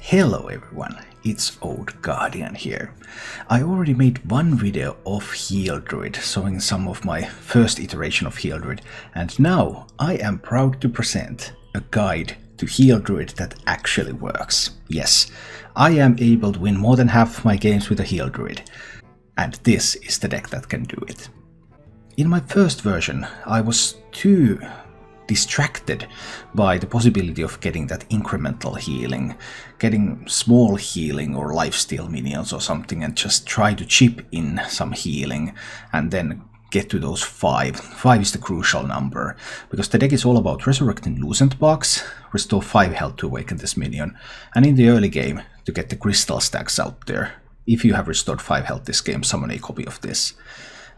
Hello everyone, it's Old Guardian here. I already made one video of Heal Druid, showing some of my first iteration of Heal Druid, and now I am proud to present a guide to Heal Druid that actually works. Yes, I am able to win more than half of my games with a Heal Druid, and this is the deck that can do it. In my first version, I was too distracted by the possibility of getting that incremental healing, getting small healing or lifesteal minions or something, and just try to chip in some healing and then get to those 5. 5 is the crucial number, because the deck is all about resurrecting Lucentbarks, restore 5 health to awaken this minion, and in the early game to get the crystal stacks out there. If you have restored 5 health this game, summon a copy of this.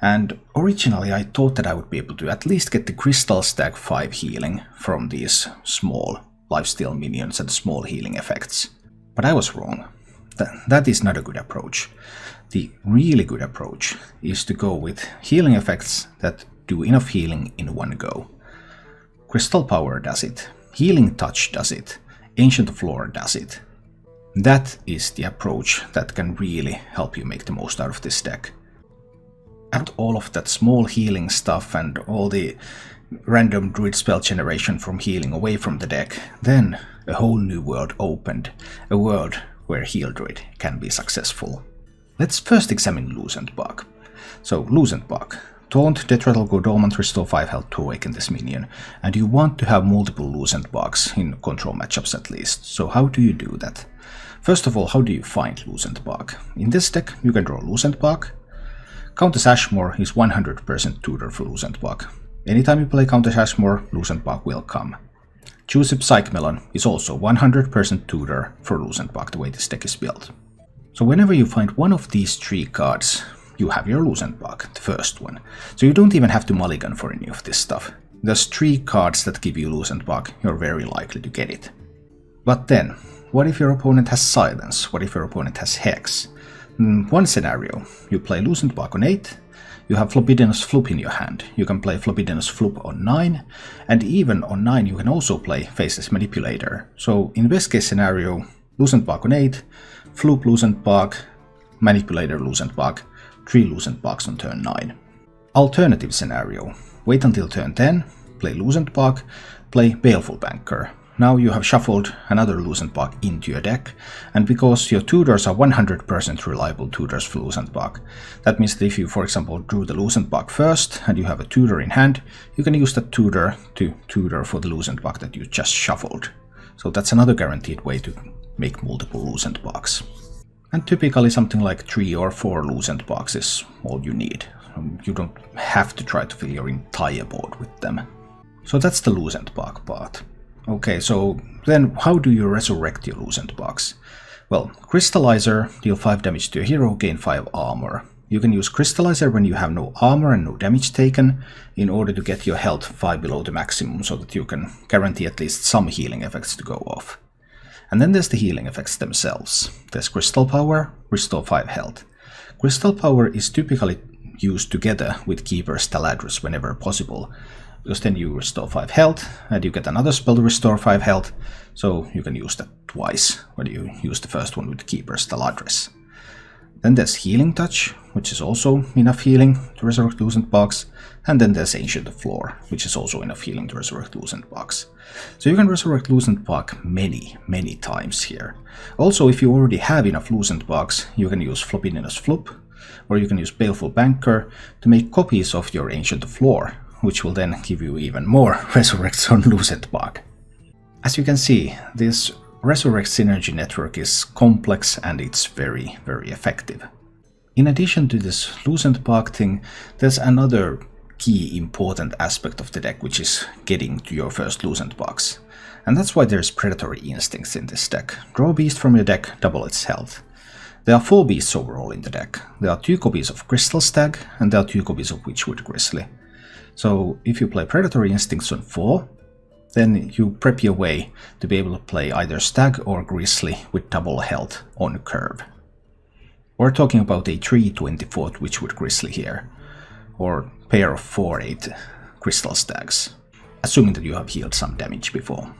And originally I thought that I would be able to at least get the crystal stack 5 healing from these small lifesteal minions and small healing effects. But I was wrong. That is not a good approach. The really good approach is to go with healing effects that do enough healing in one go. Crystal Power does it, Healing Touch does it, Ancient of Lore does it. That is the approach that can really help you make the most out of this deck. And all of that small healing stuff and all the random druid spell generation from healing away from the deck, then a whole new world opened, a world where Heal Druid can be successful. Let's first examine Lucentbark. So Lucentbark, Taunt, Death Rattle, go dormant, restore 5 health to awaken this minion, and you want to have multiple Lucentbarks in control matchups at least. So how do you do that? First of all, how do you find Lucentbark? In this deck you can draw Lucentbark. Countess Ashmore is 100% tutor for Lucentbark. Anytime you play Countess Ashmore, Lucentbark will come. Juicy Psychmelon is also 100% tutor for Lucentbark, the way this deck is built. So whenever you find one of these 3 cards, you have your Lucentbark, the first one. So you don't even have to mulligan for any of this stuff. There's 3 cards that give you Lucentbark, you're very likely to get it. But then, what if your opponent has Silence? What if your opponent has Hex? One scenario, you play Lucentbark on 8, you have Floppidinous Floop in your hand, you can play Floppidinous Floop on 9, and even on 9 you can also play Faceless Manipulator. So in best case scenario, Lucentbark on 8, Floop Lucentbark, Manipulator Lucentbark, 3 Lucentbarks on turn 9. Alternative scenario, wait until turn 10, play Lucentbark, play Baleful Banker. Now you have shuffled another Lucentbark into your deck, and because your tutors are 100% reliable tutors for Lucentbark, that means that if you, for example, drew the Lucentbark first and you have a tutor in hand, you can use that tutor to tutor for the Lucentbark that you just shuffled. So that's another guaranteed way to make multiple Lucentbarks. And typically something like 3 or 4 Lucentbarks is all you need. You don't have to try to fill your entire board with them. So that's the Lucentbark part. Okay, so then how do you resurrect your Lucentbarks? Well, Crystallizer, deal 5 damage to a hero, gain 5 armor. You can use Crystallizer when you have no armor and no damage taken, in order to get your health 5 below the maximum, so that you can guarantee at least some healing effects to go off. And then there's the healing effects themselves. There's Crystal Power, restore 5 health. Crystal Power is typically used together with Keeper's Taladrus whenever possible, because then you restore 5 health, and you get another spell to restore 5 health, so you can use that twice, when you use the first one with Keeper's Taladrus. Then there's Healing Touch, which is also enough healing to resurrect Lucentbarks, and then there's Ancient of Lore, which is also enough healing to resurrect Lucentbarks. So you can resurrect Lucentbark many times here. Also, if you already have enough Lucentbarks, you can use Floppidinous Floop, or you can use Baleful Banker to make copies of your Ancient of Lore, which will then give you even more resurrects on Lucentbark. As you can see, this resurrect synergy network is complex and it's very effective. In addition to this Lucentbark thing, there's another key important aspect of the deck, which is getting to your first Lucentbarks. And that's why there's Predatory Instincts in this deck. Draw a beast from your deck, double its health. There are 4 beasts overall in the deck. There are 2 copies of Crystal Stag, and there are 2 copies of Witchwood Grizzly. So if you play Predatory Instincts on 4, then you prep your way to be able to play either Stag or Grizzly with double health on curve. We're talking about a 3/24 Witchwood Grizzly here, or pair of 4/8 Crystal Stags, assuming that you have healed some damage before.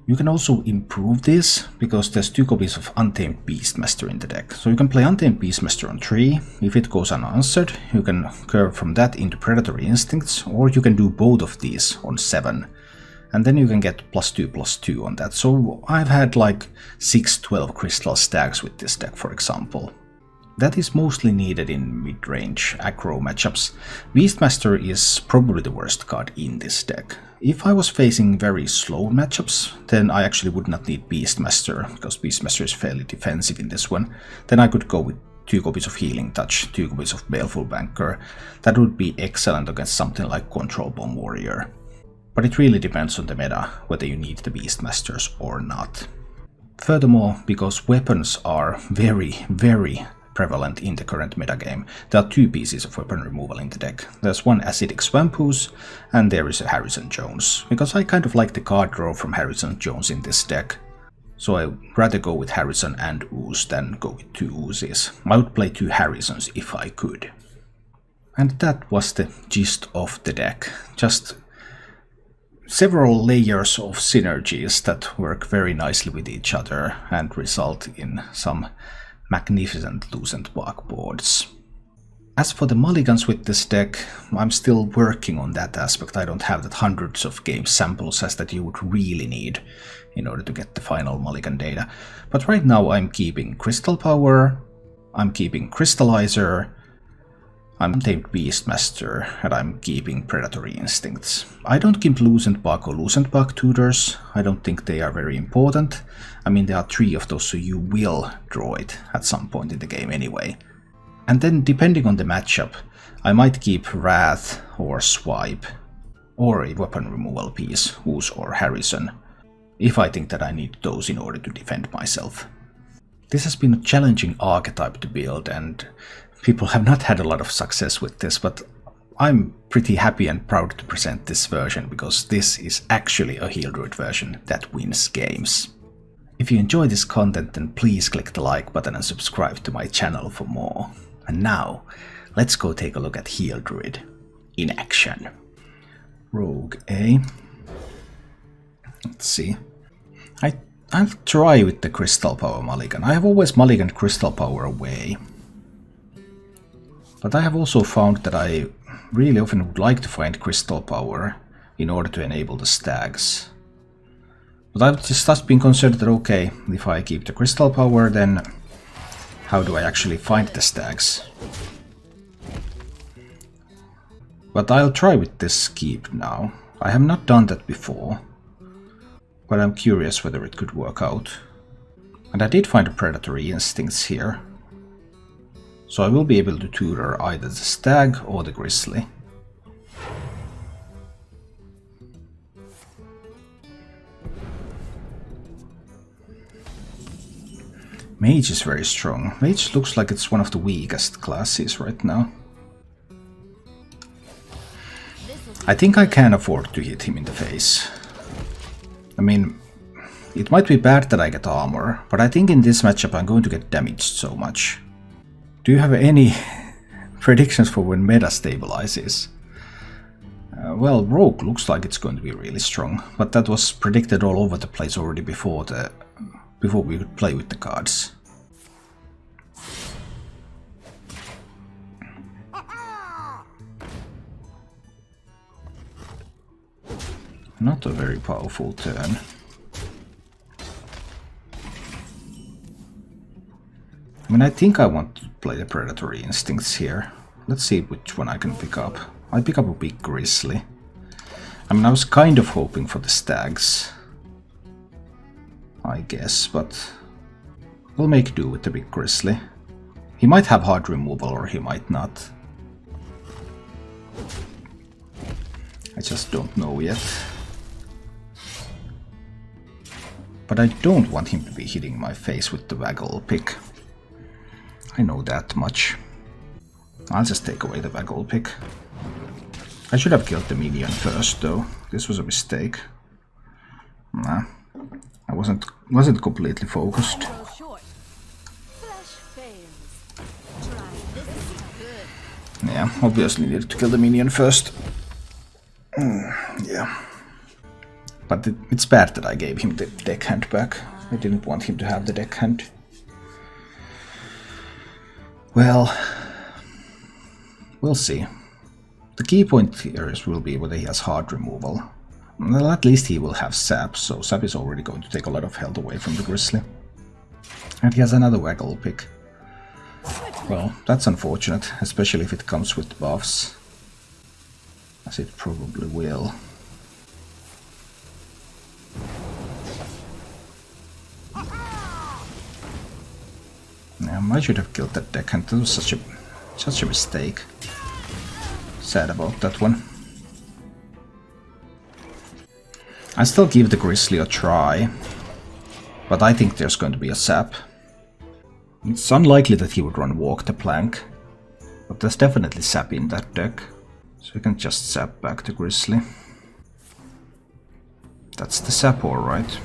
You can also improve this, because there's 2 copies of Untamed Beastmaster in the deck. So you can play Untamed Beastmaster on 3, if it goes unanswered, you can curve from that into Predatory Instincts, or you can do both of these on 7. And then you can get +2/+2 on that. So I've had like 6-12 crystal stags with this deck, for example. That is mostly needed in mid-range aggro matchups. Beastmaster is probably the worst card in this deck. If I was facing very slow matchups, then I actually would not need Beastmaster, because Beastmaster is fairly defensive in this one. Then I could go with 2 copies of Healing Touch, 2 copies of Baleful Banker. That would be excellent against something like Control Bomb Warrior. But it really depends on the meta, whether you need the Beastmasters or not. Furthermore, because weapons are very prevalent in the current metagame, there are 2 pieces of weapon removal in the deck. There's one Acidic Swamp Ooze, and there is a Harrison Jones, because I kind of like the card draw from Harrison Jones in this deck. So I'd rather go with Harrison and Ooze than go with 2 Oozes. I would play 2 Harrisons if I could. And that was the gist of the deck. Just several layers of synergies that work very nicely with each other and result in some magnificent Lucentbark boards. As for the mulligans with this deck, I'm still working on that aspect. I don't have that hundreds of game samples as that you would really need in order to get the final mulligan data. But right now I'm keeping Crystal Power, I'm keeping Crystallizer, I'm Untamed Beastmaster, and I'm keeping Predatory Instincts. I don't keep Lucentbark or Lucentbark tutors. I don't think they are very important. I mean, there are 3 of those, so you will draw it at some point in the game anyway. And then, depending on the matchup, I might keep Wrath or Swipe, or a weapon removal piece, Ooze or Harrison, if I think that I need those in order to defend myself. This has been a challenging archetype to build, and people have not had a lot of success with this, but I'm pretty happy and proud to present this version, because this is actually a Heal Druid version that wins games. If you enjoy this content, then please click the like button and subscribe to my channel for more. And now, let's go take a look at Heal Druid in action. Rogue A. Let's see. I'll try with the Crystal Power mulligan. I have always mulliganed Crystal Power away. But I have also found that I really often would like to find Crystal Power in order to enable the stags. But I've just been concerned that, okay, if I keep the Crystal Power, then how do I actually find the stags? But I'll try with this keep now. I have not done that before, but I'm curious whether it could work out. And I did find a Predatory Instincts here. So I will be able to tutor either the stag or the grizzly. Mage is very strong. Mage looks like it's one of the weakest classes right now. I think I can afford to hit him in the face. I mean, it might be bad that I get armor, but I think in this matchup I'm going to get damaged so much. Do you have any predictions for when meta stabilizes? Well, Rogue looks like it's going to be really strong, but that was predicted all over the place already before we could play with the cards. Not a very powerful turn. I mean, I think I want to play the Predatory Instincts here. Let's see which one I can pick up. I pick up a big grizzly. I mean, I was kind of hoping for the stags, I guess, but we'll make do with the big grizzly. He might have hard removal or he might not. I just don't know yet. But I don't want him to be hitting my face with the Waggle pick. I know that much. I'll just take away the Waggle pick. I should have killed the minion first, though. This was a mistake. Nah, I wasn't completely focused. Yeah, obviously needed to kill the minion first. Yeah. But it's bad that I gave him the deckhand back. I didn't want him to have the deckhand. Well, we'll see. The key point here will be whether he has hard removal. Well, at least he will have sap, so sap is already going to take a lot of health away from the Grizzly. And he has another waggle pick. Well, that's unfortunate, especially if it comes with buffs. As it probably will. I should have killed that deckhand. That was such a mistake. Sad about that one. I still give the Grizzly a try, but I think there's going to be a sap. It's unlikely that he would run Walk the Plank, but there's definitely sap in that deck, so we can just sap back the Grizzly. That's the sap, alright.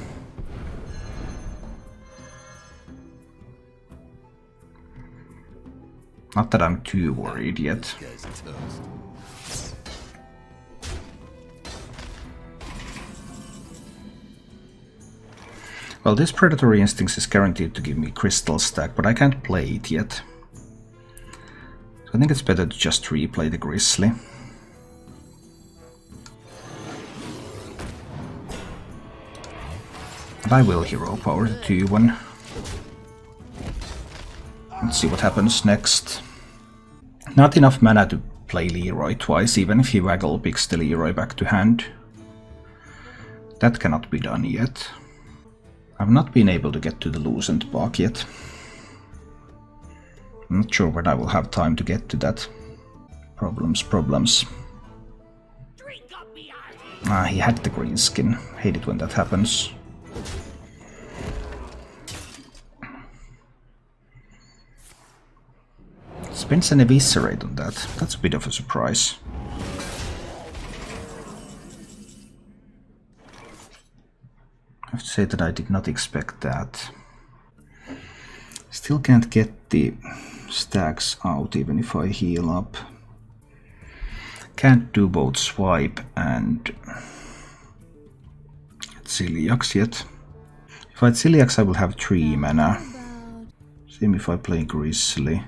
Not that I'm too worried yet. Well, this Predatory Instincts is guaranteed to give me Crystal Stack, but I can't play it yet. So I think it's better to just replay the Grizzly. And I will Hero Power the 2-1. Let's see what happens next. Not enough mana to play Leroy twice, even if he waggle picks the Leroy back to hand. That cannot be done yet. I've not been able to get to the Lucentbark yet. I'm not sure when I will have time to get to that. Problems. Ah, he had the green skin. Hate it when that happens. Spends an Eviscerate on that. That's a bit of a surprise. I have to say that I did not expect that. Still can't get the stacks out even if I heal up. Can't do both Swipe and Ciliax yet. If I had Ciliax I will have 3 mana. Same if I play Grizzly.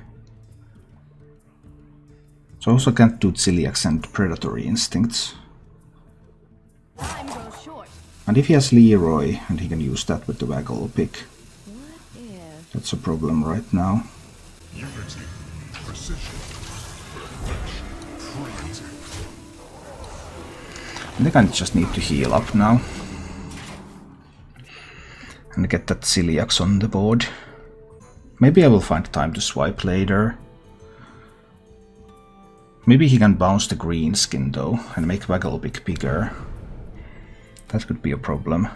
So I also can't do Ciliax and Predatory Instincts. And if he has Leroy, and he can use that with the waggle pick, that's a problem right now. Unity, precision, perfection, I think I just need to heal up now. And get that Ciliax on the board. Maybe I will find time to swipe later. Maybe he can bounce the green skin though, and make waggle pick bigger. That could be a problem.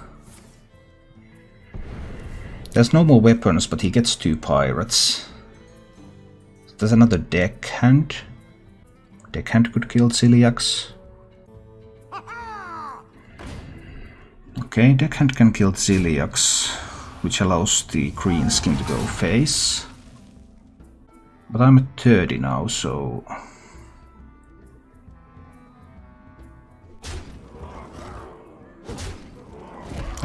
There's no more weapons, but he gets 2 pirates. There's another deckhand. Deckhand could kill Ciliax. Okay, deckhand can kill Ciliax, which allows the green skin to go face. But I'm at 30 now, so...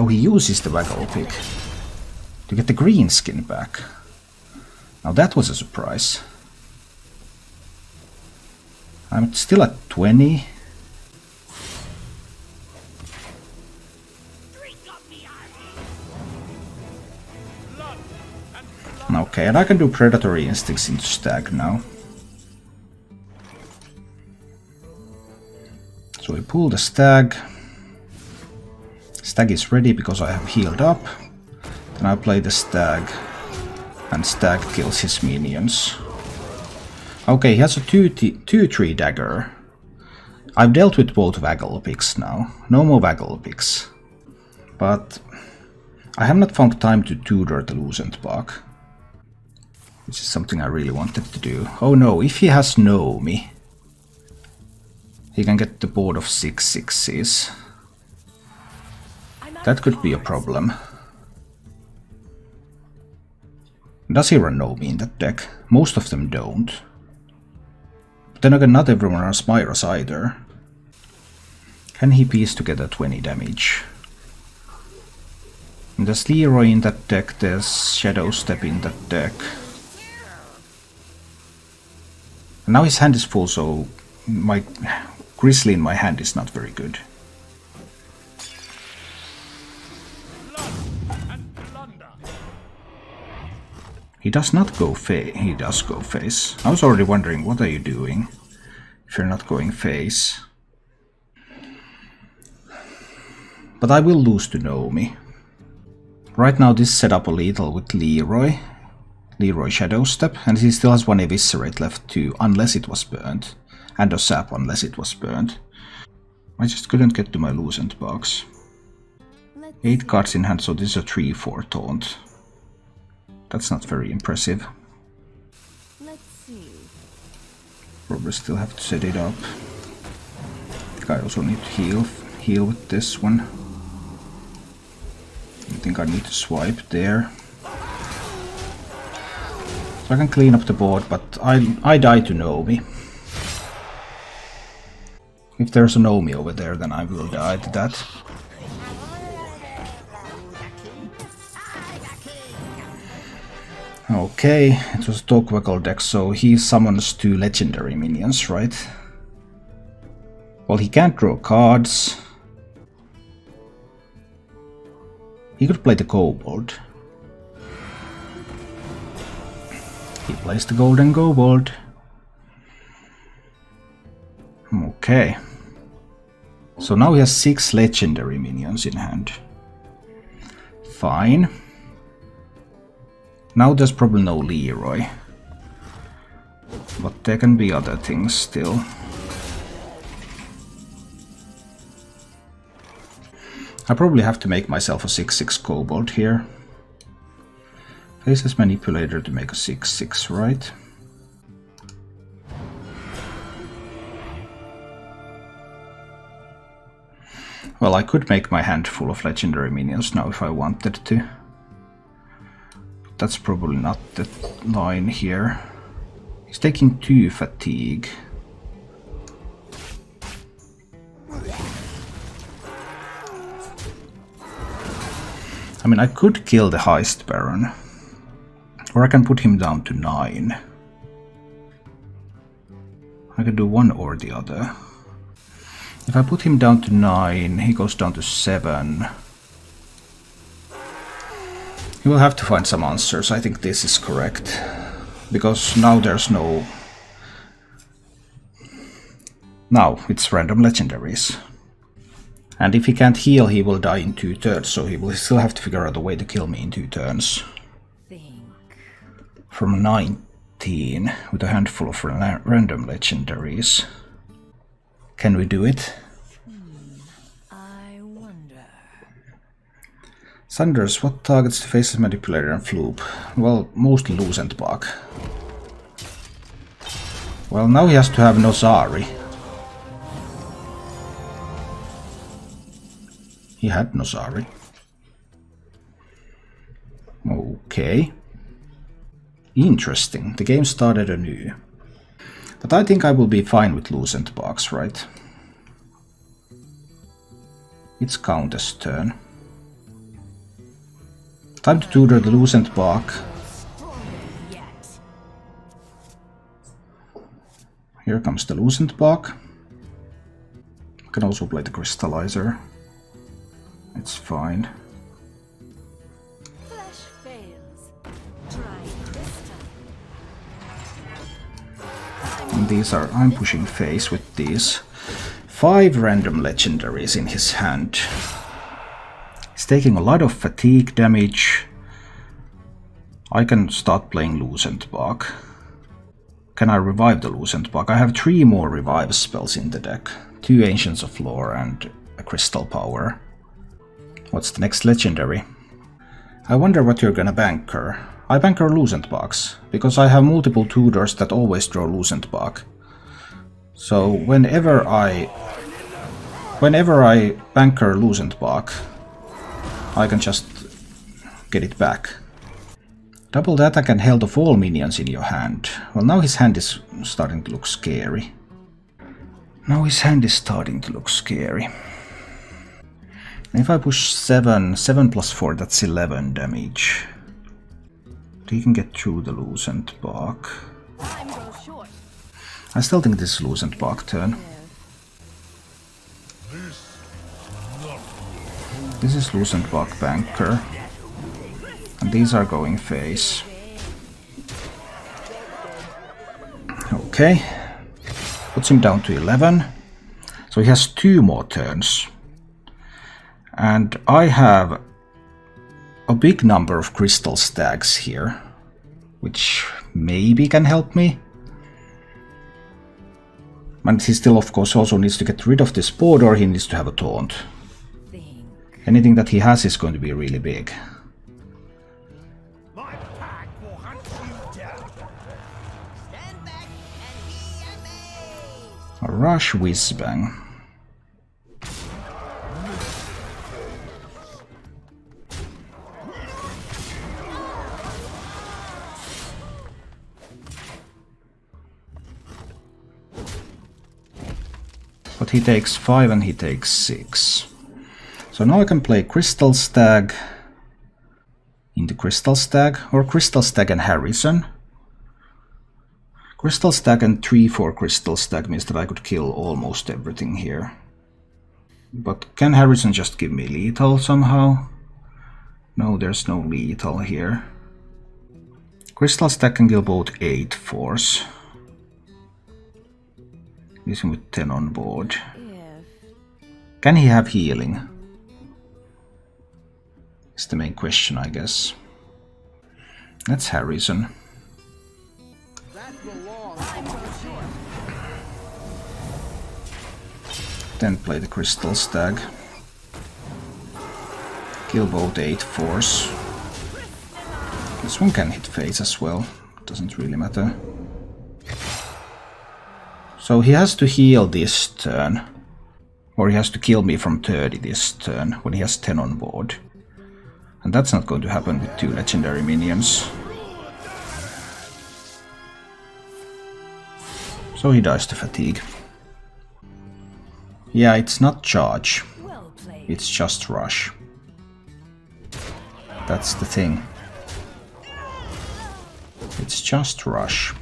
Oh, he uses the waggle pick to get the green skin back. Now that was a surprise. I'm still at 20. Okay, and I can do Predatory Instincts into Stag now. So we pull the Stag. Stag is ready because I have healed up. Then I play the Stag, and Stag kills his minions. Okay, he has a 2-3 dagger. I've dealt with both waggle picks now. No more waggle picks. But I have not found time to tutor the Lucentbark, which is something I really wanted to do. Oh no, if he has Nomi, he can get the board of 6/6s. That could be a problem. Does he run Nomi in that deck? Most of them don't. But then again, not everyone runs Myras either. Can he piece together 20 damage? There's Leroy in that deck, there's Shadow Step in that deck. And now his hand is full, so my Grizzly in my hand is not very good. He does not go face. He does go face. I was already wondering, what are you doing if you're not going face? But I will lose to Nomi. Right now this set up a lethal with Leroy. Leroy Shadow Step, and he still has one Eviscerate left too, unless it was burnt. And a Sap, unless it was burnt. I just couldn't get to my Lucentbarks. 8 cards in hand, so this is a 3-4 taunt. That's not very impressive. Let's see. Probably still have to set it up. I think I also need to heal with this one. I think I need to swipe there. So I can clean up the board, but I die to Nomi. If there's a Nomi over there, then I will die to that. Okay, it was a Dogwaggle deck, so he summons 2 legendary minions, right? Well, he can't draw cards. He could play the Kobold. He plays the Golden Kobold. Okay. So now he has 6 legendary minions in hand. Fine. Now there's probably no Leroy. But there can be other things still. I probably have to make myself a 6/6 Kobold here. Faces Manipulator to make a 6/6, right? Well, I could make my hand full of legendary minions now if I wanted to. But that's probably not the line here. He's taking 2 fatigue. I mean, I could kill the Heist Baron. Or I can put him down to 9. I can do one or the other. If I put him down to 9, he goes down to 7. He will have to find some answers. I think this is correct. Because now there's no... Now it's random legendaries. And if he can't heal, he will die in 2 turns, so he will still have to figure out a way to kill me in 2 turns. From 19, with a handful of random legendaries. Can we do it? I wonder. Sanders, what targets the Faces Manipulator and Floop? Well, mostly Lucentbark. Well, now he has to have Nozari. He had Nozari. Okay. Interesting. The game started anew. But I think I will be fine with Lucentbarks, right? It's Countess' turn. Time to tutor the Lucentbark. Here comes the Lucentbark. I can also play the Crystallizer. It's fine. And these are... I'm pushing face with these. 5 random legendaries in his hand. He's taking a lot of fatigue damage. I can start playing Lucentbark. Can I revive the Lucentbark? I have 3 more revive spells in the deck. 2 Ancients of Lore and a Crystal Power. What's the next legendary? I wonder what you're gonna banker. I banker Lucentbarks, because I have multiple tutors that always draw Lucentbark. So whenever I banker Lucentbark, I can just get it back. Double the attack and health of all minions in your hand. Well, now his hand is starting to look scary. If I push 7 plus 4, that's 11 damage. He can get through the Lucentbark. Time goes short. I still think this is Lucentbark turn. This is Lucentbark Banker. And these are going face. Okay. Puts him down to 11. So he has 2 more turns. And I have a big number of crystal stags here, which maybe can help me. And he still, of course, also needs to get rid of this board, or he needs to have a taunt. Anything that he has is going to be really big. A rush whiz-bang. But he takes 5 and he takes 6. So now I can play Crystal Stag into Crystal Stag, or Crystal Stag and Harrison. Crystal Stag and 3/4 Crystal Stag means that I could kill almost everything here. But can Harrison just give me lethal somehow? No, there's no lethal here. Crystal Stag can kill both 8 force. Using with 10 on board. Can he have healing? Is the main question, I guess. That's Harrison. Then play the Crystal Stag. Kill both 8 force. This one can hit face as well. Doesn't really matter. So he has to heal this turn. Or he has to kill me from 30 this turn when he has 10 on board. And that's not going to happen with 2 legendary minions. So he dies to fatigue. Yeah, it's not charge. It's just rush. That's the thing. It's just rush.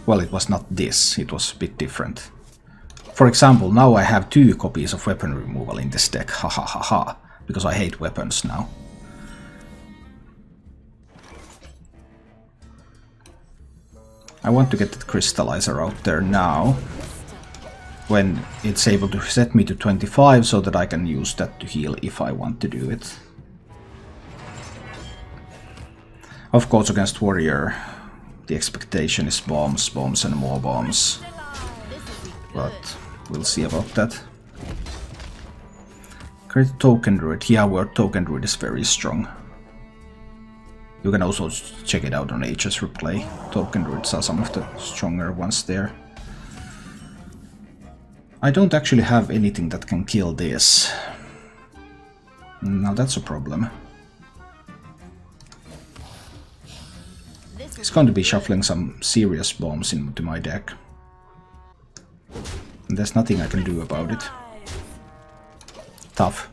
Well, it was not this, it was a bit different. For example, now I have 2 copies of weapon removal in this deck, ha ha ha ha, because I hate weapons now. I want to get that crystallizer out there now, when it's able to set me to 25 so that I can use that to heal if I want to do it. Of course, against warrior, the expectation is bombs, bombs and more bombs. But we'll see about that. Create Token Druid. Yeah, word Token Druid is very strong. You can also check it out on HS Replay. Token Druids are some of the stronger ones there. I don't actually have anything that can kill this. Now that's a problem. He's going to be shuffling some serious bombs into my deck. And there's nothing I can do about it. Tough.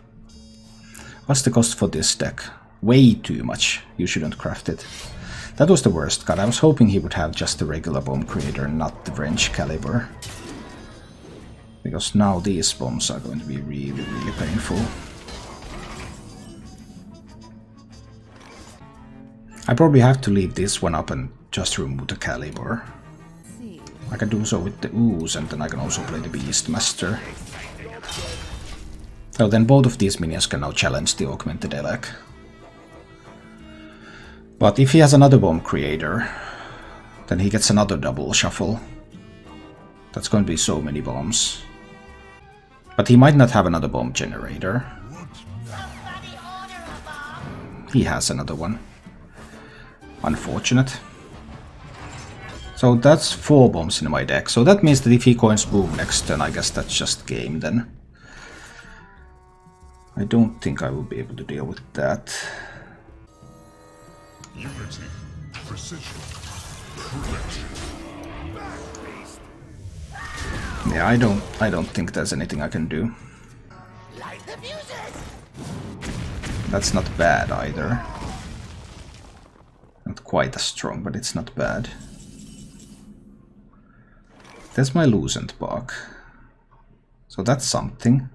What's the cost for this deck? Way too much. You shouldn't craft it. That was the worst card. I was hoping he would have just the regular bomb creator, not the wrench caliber. Because now these bombs are going to be really, really painful. I probably have to leave this one up and just remove the caliber. I can do so with the ooze, and then I can also play the Beastmaster. Well, then both of these minions can now challenge the Augmented Elec. But if he has another bomb creator, then he gets another double shuffle. That's going to be so many bombs. But he might not have another bomb generator. He has another one. Unfortunate. So that's 4 bombs in my deck. So that means that if he coins boom next turn, I guess that's just game then. I don't think I will be able to deal with that. Unity. Precision. Prevention. Yeah, I don't think there's anything I can do. That's not bad either. Not quite as strong, but it's not bad. There's my Lucentbark. So that's something.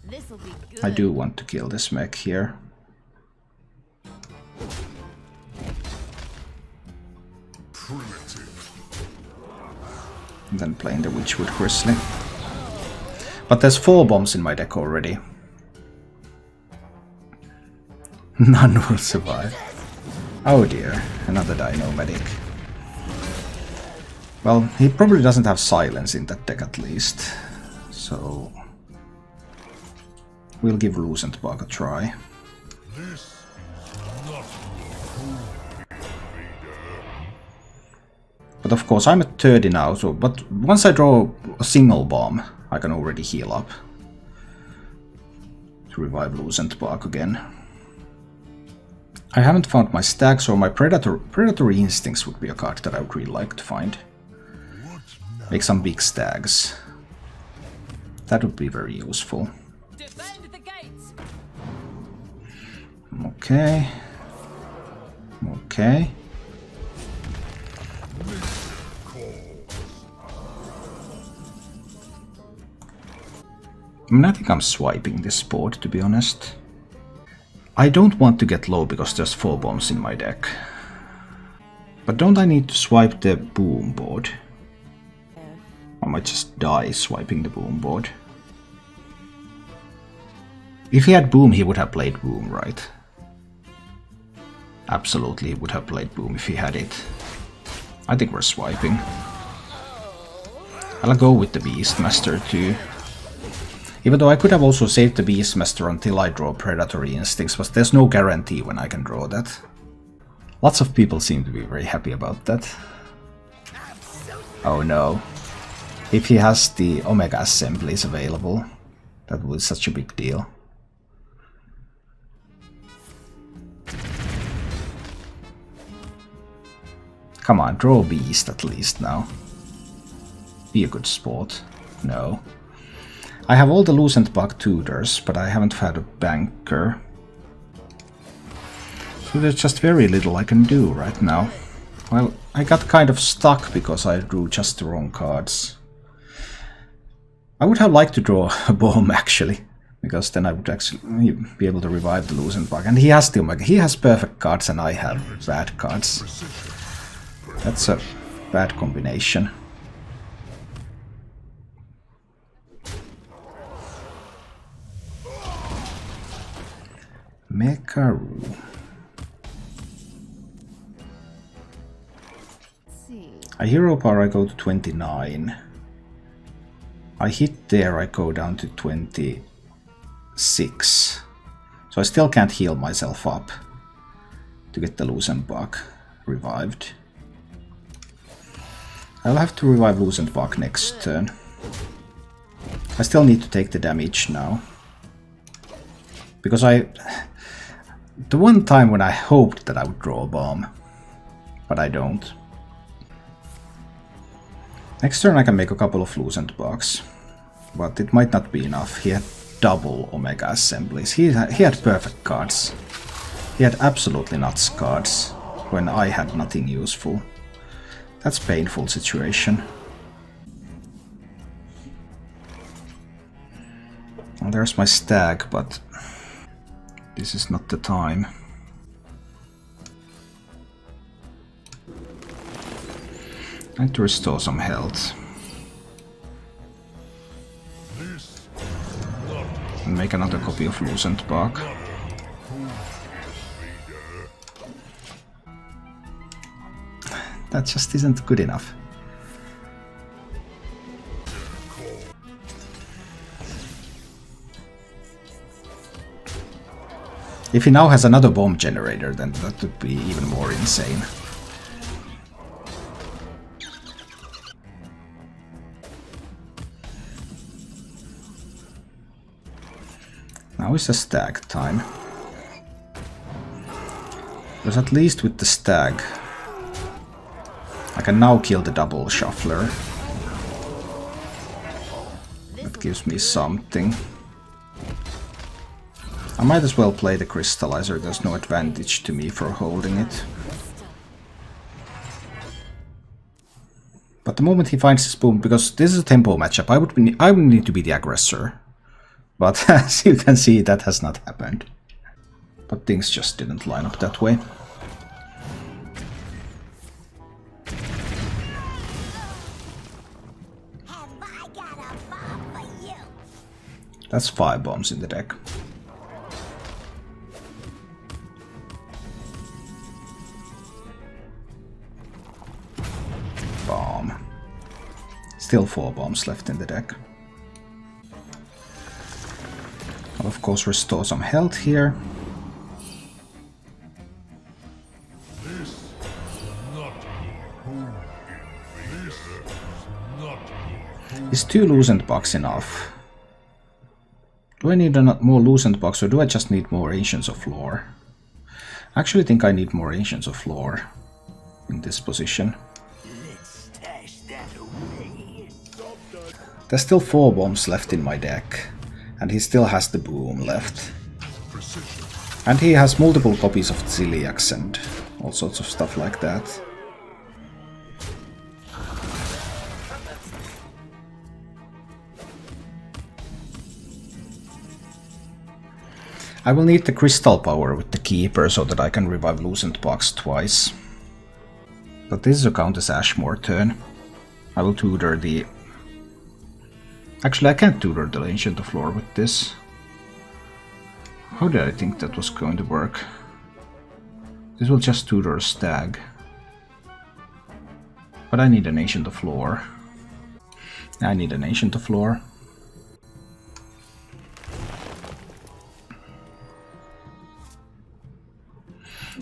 This'll be good. I do want to kill this mech here. Primitive. And then playing the Witchwood Grizzly. But there's 4 bombs in my deck already. None will survive. Oh dear, another Dino Medic. Well, he probably doesn't have silence in that deck at least. So we'll give Lucentbark a try. This is not But of course I'm at 30 now, so but once I draw a single bomb, I can already heal up. To revive Lucentbark again. I haven't found my stacks, or my Predatory Instincts would be a card that I would really like to find. Make some big stags. That would be very useful. Defend the gates. Okay. Okay. I mean, I think I'm swiping this board, to be honest. I don't want to get low because there's 4 bombs in my deck. But don't I need to swipe the boom board? I might just die swiping the boom board. If he had boom, he would have played boom, right? Absolutely, he would have played boom if he had it. I think we're swiping. I'll go with the Beastmaster too. Even though I could have also saved the Beastmaster until I draw Predatory Instincts, but there's no guarantee when I can draw that. Lots of people seem to be very happy about that. Oh no. If he has the Omega Assemblies available, that was such a big deal. Come on, draw a Beast at least now. Be a good sport. No. I have all the Lucentbark tutors, but I haven't had a banker. So there's just very little I can do right now. Well, I got kind of stuck because I drew just the wrong cards. I would have liked to draw a bomb actually, because then I would actually be able to revive the Lucentbark. And he has the Omega. He has perfect cards and I have bad cards. That's a bad combination. Mekaru. I hero power, I go to 29. I hit there, I go down to 26. So I still can't heal myself up to get the Lucentbark revived. I'll have to revive Lucentbark next turn. I still need to take the damage now. Because the one time when I hoped that I would draw a bomb, but I don't. Next turn I can make a couple of Lucentbarks, but it might not be enough. He had double Omega Assemblies. He had perfect cards. He had absolutely nuts cards when I had nothing useful. That's a painful situation. Well, there's my stag, but this is not the time. I need to restore some health. And make another copy of Lucentbark. That just isn't good enough. If he now has another bomb generator, then that would be even more insane. Now is the stag time. Because at least with the stag, I can now kill the double shuffler. That gives me something. I might as well play the crystallizer, there's no advantage to me for holding it. But the moment he finds his boom, because this is a tempo matchup, I would need to be the aggressor. But as you can see, that has not happened. But things just didn't line up that way. That's 5 bombs in the deck. Bomb. Still 4 bombs left in the deck. I'll of course restore some health here. Is 2 Lucentbarks enough? Do I need more Lucentbarks or do I just need more Ancients of Lore? I actually think I need more Ancients of Lore in this position. There's still 4 bombs left in my deck, and he still has the boom left. And he has multiple copies of Ziliax and all sorts of stuff like that. I will need the crystal power with the keeper so that I can revive Lucentbarks twice. But this is a Countess Ashmore turn. I will tutor the... Actually, I can't tutor the Ancient of Lore with this. How did I think that was going to work? This will just tutor a stag. But I need an Ancient of Lore. I need an Ancient of Lore.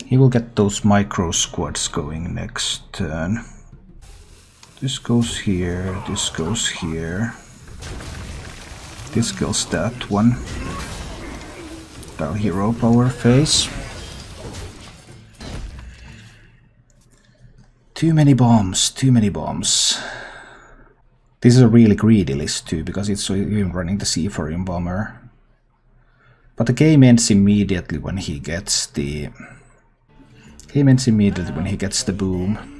He will get those micro squads going next turn. This goes here, this goes here. This kills that one. Dial hero power phase. Too many bombs, too many bombs. This is a really greedy list too, because it's even running the Seafaring Bomber. But the game ends immediately when he gets the... boom.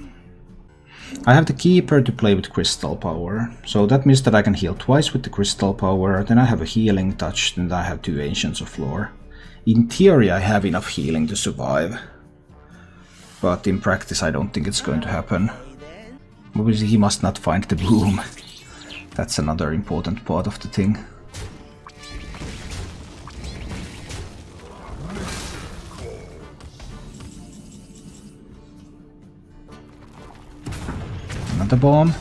I have the Keeper to play with Crystal Power, so that means that I can heal twice with the Crystal Power, then I have a Healing Touch, then I have 2 Ancients of Lore. In theory I have enough healing to survive, but in practice I don't think it's going to happen. Obviously he must not find the boom. That's another important part of the thing. Another bomb.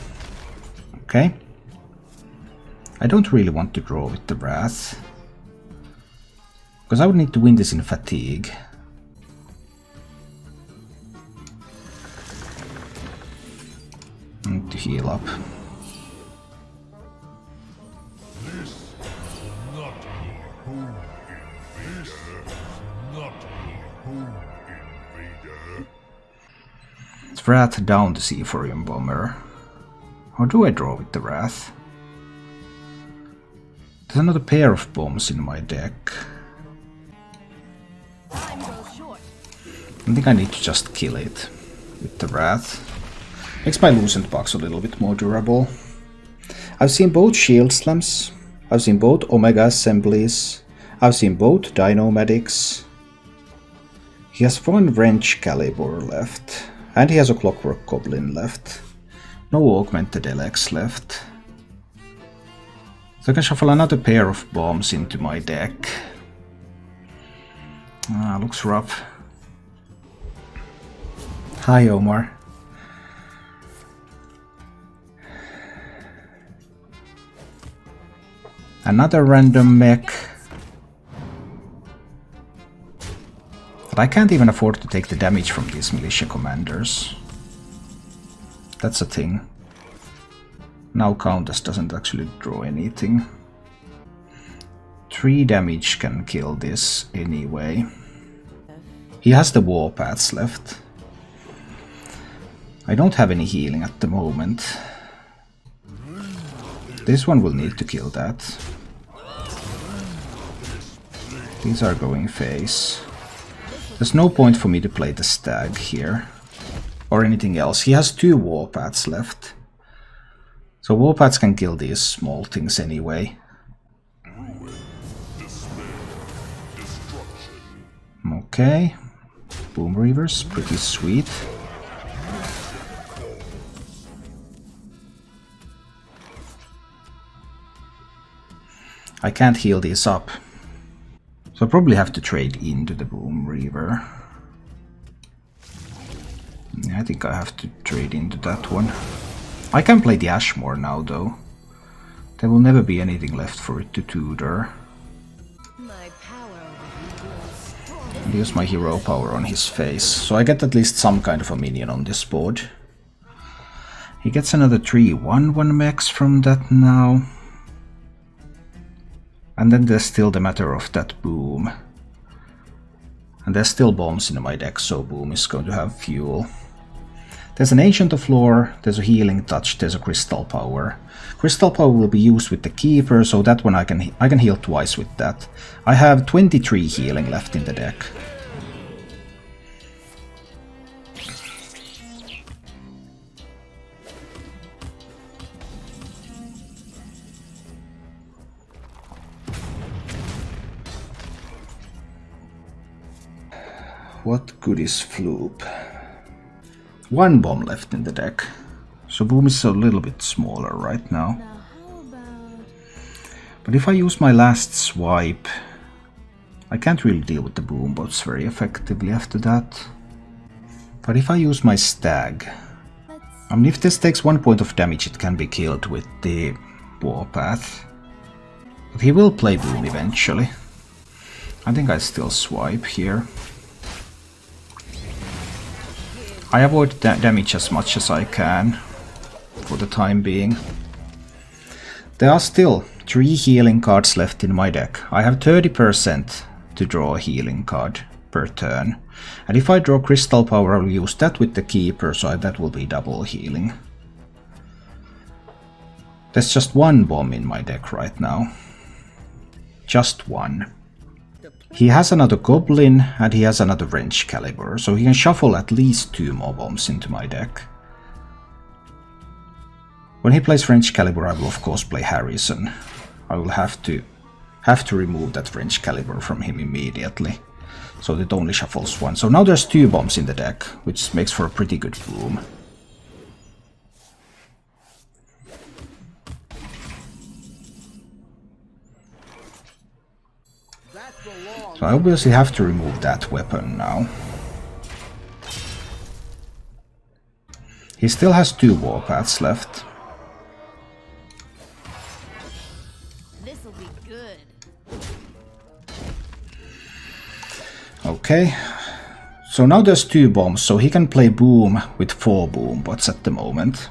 Okay. I don't really want to draw with the Wrath, because I would need to win this in fatigue. Need to heal up. Let's Wrath down the Seafaring Bomber. Or do I draw with the Wrath? There's another pair of bombs in my deck. I think I need to just kill it with the Wrath. Makes my Lucentbarks a little bit more durable. I've seen both Shield Slams, I've seen both Omega Assemblies, I've seen both Dino Medics. He has 1 Wrench Caliber left, and he has a Clockwork Goblin left. No Augmented Elex left. So I can shuffle another pair of bombs into my deck. Looks rough. Hi Omar. Another random mech. But I can't even afford to take the damage from these militia commanders. That's a thing. Now Countess doesn't actually draw anything. 3 damage can kill this anyway. He has the warpaths left. I don't have any healing at the moment. This one will need to kill that. These are going face. There's no point for me to play the stag here. Or anything else. He has 2 warpaths left. So warpaths can kill these small things anyway. Okay. Boom Reavers, pretty sweet. I can't heal these up. So I probably have to trade into the Boom Reaver. Yeah, I think I have to trade into that one. I can play the Ashmore now though. There will never be anything left for it to tutor. And use my hero power on his face. So I get at least some kind of a minion on this board. He gets another 3/1/1 mechs from that now. And then there's still the matter of that Boom. And there's still bombs in my deck, so Boom is going to have fuel. There's an Ancient of Lore, there's a Healing Touch, there's a Crystal Power. Crystal Power will be used with the Keeper, so that one I can heal twice with that. I have 23 healing left in the deck. What good is Floop? 1 bomb left in the deck. So Boom is a little bit smaller right now. But if I use my last swipe, I can't really deal with the Boom bots very effectively after that. But if I use my stag, I mean, if this takes 1 point of damage, it can be killed with the warpath. But he will play Boom eventually. I think I still swipe here. I avoid damage as much as I can, for the time being. There are still 3 healing cards left in my deck. I have 30% to draw a healing card per turn. And if I draw Crystal Power, I'll use that with the Keeper, so that will be double healing. There's just 1 bomb in my deck right now. Just 1. He has another Goblin and he has another Wrench Caliber, so he can shuffle at least 2 more bombs into my deck. When he plays Wrench Caliber, I will of course play Harrison. I will have to remove that Wrench Caliber from him immediately, so it only shuffles 1. So now there's 2 bombs in the deck, which makes for a pretty good Boom. So I obviously have to remove that weapon now. He still has 2 warpaths left. This'll be good. Okay. So now there's 2 bombs, so he can play Boom with 4 Boom bots at the moment.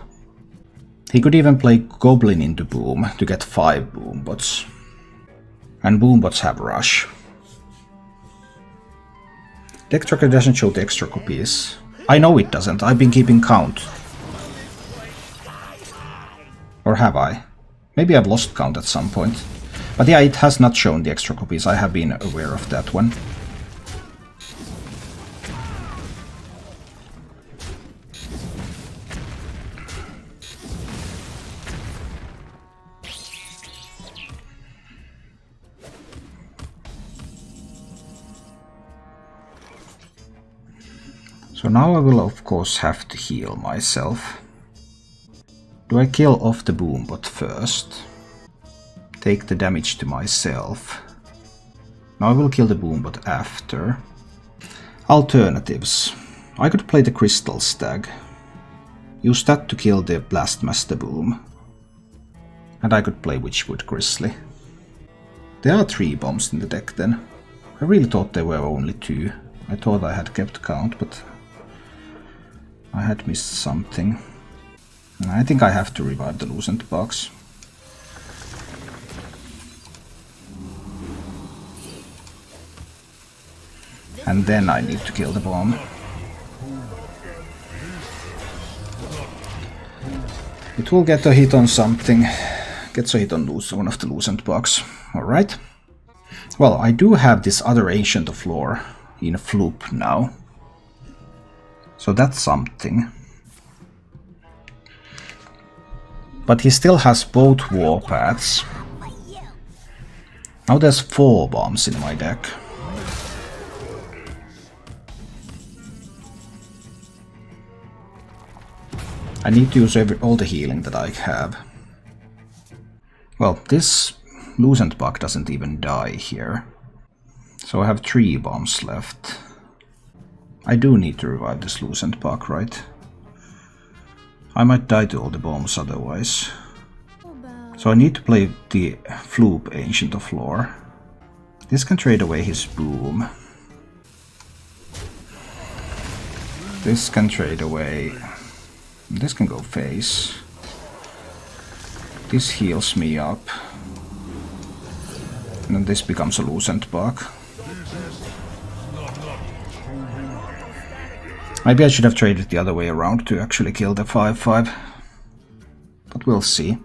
He could even play Goblin into Boom to get 5 Boom bots. And Boom bots have Rush. Deck tracker doesn't show the extra copies. I know it doesn't, I've been keeping count. Or have I? Maybe I've lost count at some point. But yeah, it has not shown the extra copies, I have been aware of that one. So now I will of course have to heal myself. Do I kill off the Boom bot first? Take the damage to myself. Now I will kill the Boom bot after. Alternatives. I could play the Crystal Stag. Use that to kill the Blastmaster Boom. And I could play Witchwood Grizzly. There are 3 bombs in the deck then. I really thought there were only 2. I thought I had kept count, but I had missed something. I think I have to revive the Lucentbarks. And then I need to kill the bomb. It will get a hit on something. Gets a hit on one of the Lucentbarks. Alright. Well, I do have this other Ancient of Lore in Floop now. So that's something. But he still has both Warpaths. Now there's 4 bombs in my deck. I need to use all the healing that I have. Well, this Lucentbark doesn't even die here. So I have 3 bombs left. I do need to revive this Lucentbark, right? I might die to all the bombs otherwise. So I need to play the Floop Ancient of Lore. This can trade away his boom. This can trade away. This can go face. This heals me up. And then this becomes a Lucentbark. Maybe I should have traded the other way around to actually kill the 5/5. But we'll see.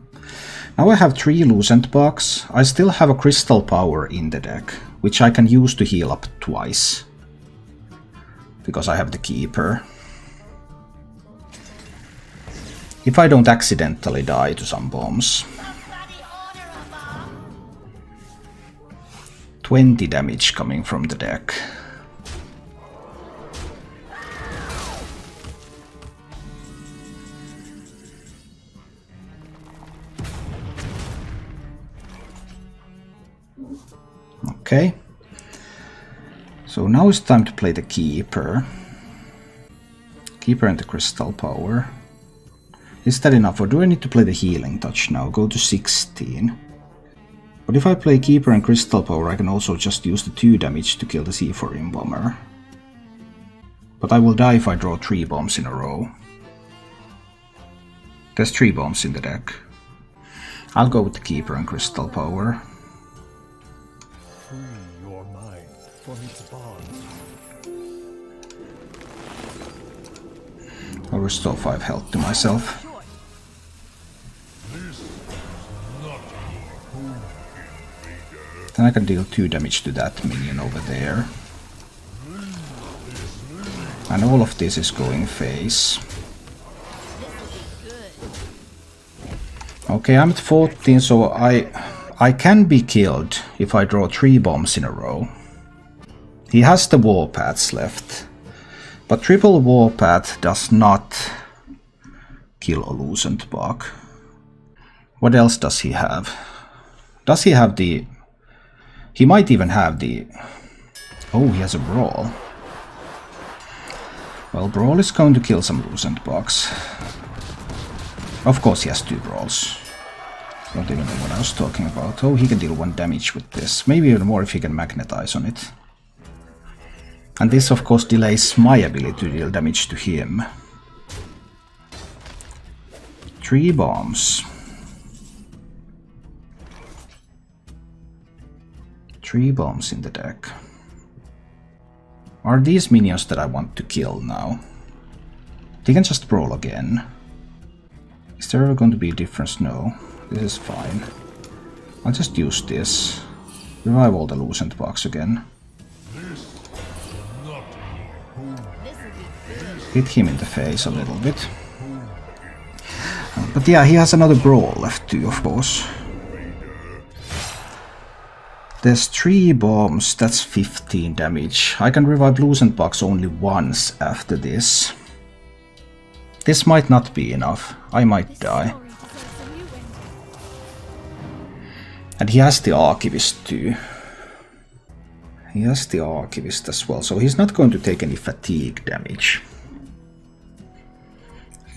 Now I have 3 Lucentbarks. I still have a Crystal Power in the deck, which I can use to heal up twice. Because I have the Keeper. If I don't accidentally die to some bombs. 20 damage coming from the deck. Okay. So now it's time to play the Keeper. Keeper and the Crystal Power. Is that enough, or do I need to play the Healing Touch now? Go to 16. But if I play Keeper and Crystal Power, I can also just use the 2 damage to kill the C4 Bomber. But I will die if I draw 3 bombs in a row. There's 3 bombs in the deck. I'll go with the Keeper and Crystal Power. Free your mind from its bonds. I'll restore 5 health to myself. Then I can deal 2 damage to that minion over there. And all of this is going face. Okay, I'm at 14, so I can be killed if I draw 3 bombs in a row. He has the Warpaths left. But triple Warpath does not kill a Lucentbark. What else does he have? Does he have the... He might even have the... Oh, he has a Brawl. Well, Brawl is going to kill some Lucentbarks. Of course he has 2 Brawls. Don't even know what I was talking about. Oh, he can deal 1 damage with this. Maybe even more if he can magnetize on it. And this of course delays my ability to deal damage to him. 3 bombs. 3 bombs in the deck. Are these minions that I want to kill now? They can just brawl again. Is there ever going to be a difference? No. This is fine. I'll just use this. Revive all the Lucentbarks again. Hit him in the face a little bit. But yeah, he has another Brawl left too, of course. There's 3 bombs, that's 15 damage. I can revive Lucentbarks only once after this. This might not be enough. I might die. And he has the Archivist too. He has the Archivist as well, so he's not going to take any fatigue damage.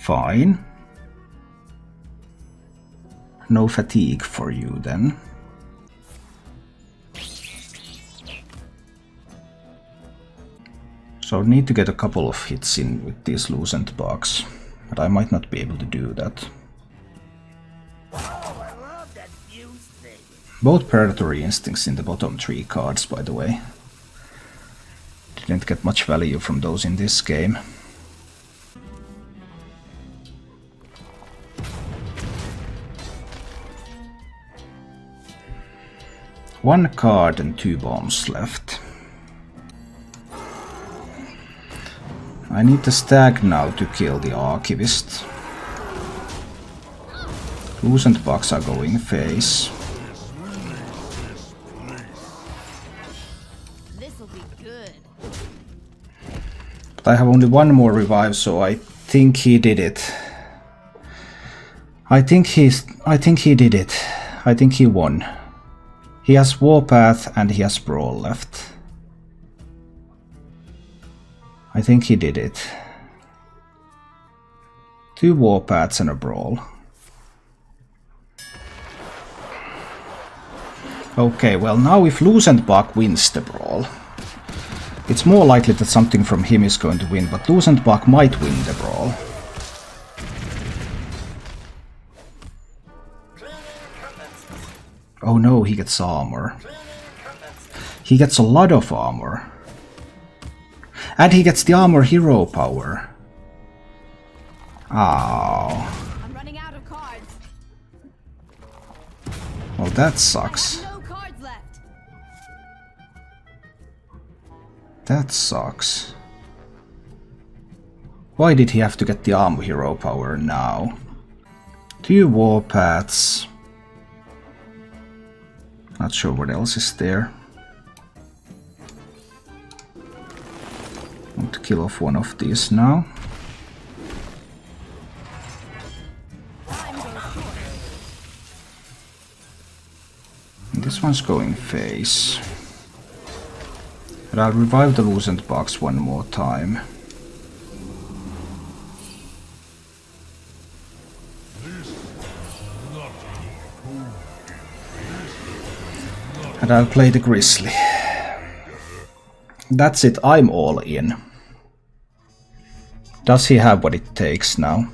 Fine. No fatigue for you then. So I need to get a couple of hits in with these Lucentbarks, but I might not be able to do that. Both Predatory Instincts in the bottom 3 cards, by the way. Didn't get much value from those in this game. One card and 2 bombs left. I need the stag now to kill the archivist. Lucentbarks are going face. This'll be good. But I have only one more revive, so I think he did it. I think he did it. I think he won. He has Warpath and he has Brawl left. I think he did it. 2 Warpaths and a Brawl. Okay, well now if Lucentbark wins the Brawl, it's more likely that something from him is going to win, but Lucentbark might win the Brawl. Oh no, he gets armor. He gets a lot of armor. And he gets the armor hero power. Oh. I'm running out of cards. Well, that sucks. No cards left. That sucks. Why did he have to get the armor hero power now? 2 Warpaths. Not sure what else is there. Want to kill off one of these now. And this one's going face. But I'll revive the Lucentbarks one more time. And I'll play the Grizzly. That's it, I'm all in. Does he have what it takes now?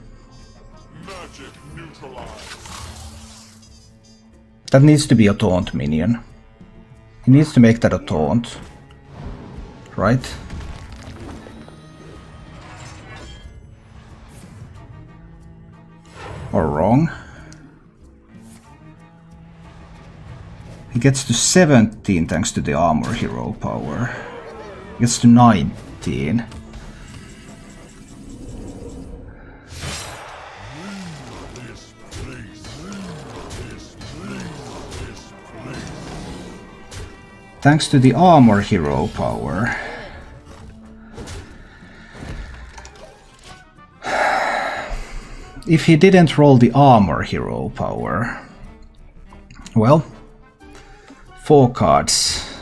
That needs to be a taunt minion. He needs to make that a taunt. Right? Or wrong? He gets to 17 thanks to the armor hero power. He gets to 19. Thanks to the armor hero power. If he didn't roll the armor hero power, well, 4 cards.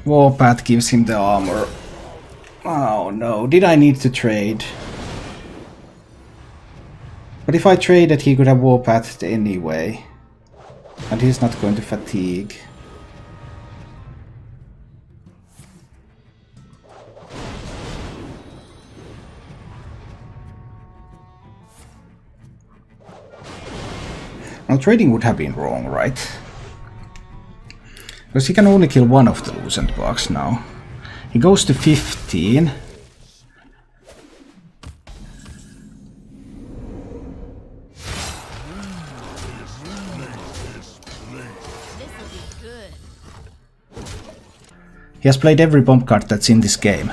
Warpath gives him the armor. Oh no, did I need to trade? But if I traded, he could have Warpathed anyway. And he's not going to fatigue. Well, trading would have been wrong, right? Because he can only kill one of the Lucentbarks now. He goes to 15. He has played every bomb card that's in this game.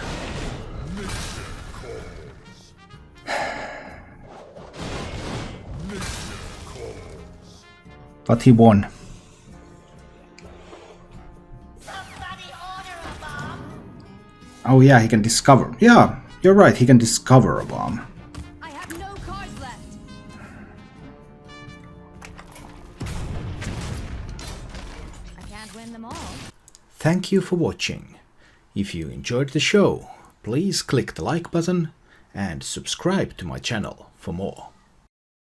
But he won. Oh yeah, he can discover. Yeah, you're right, he can discover a bomb. I have no cards left. I can't win them all. Thank you for watching. If you enjoyed the show, please click the like button and subscribe to my channel for more.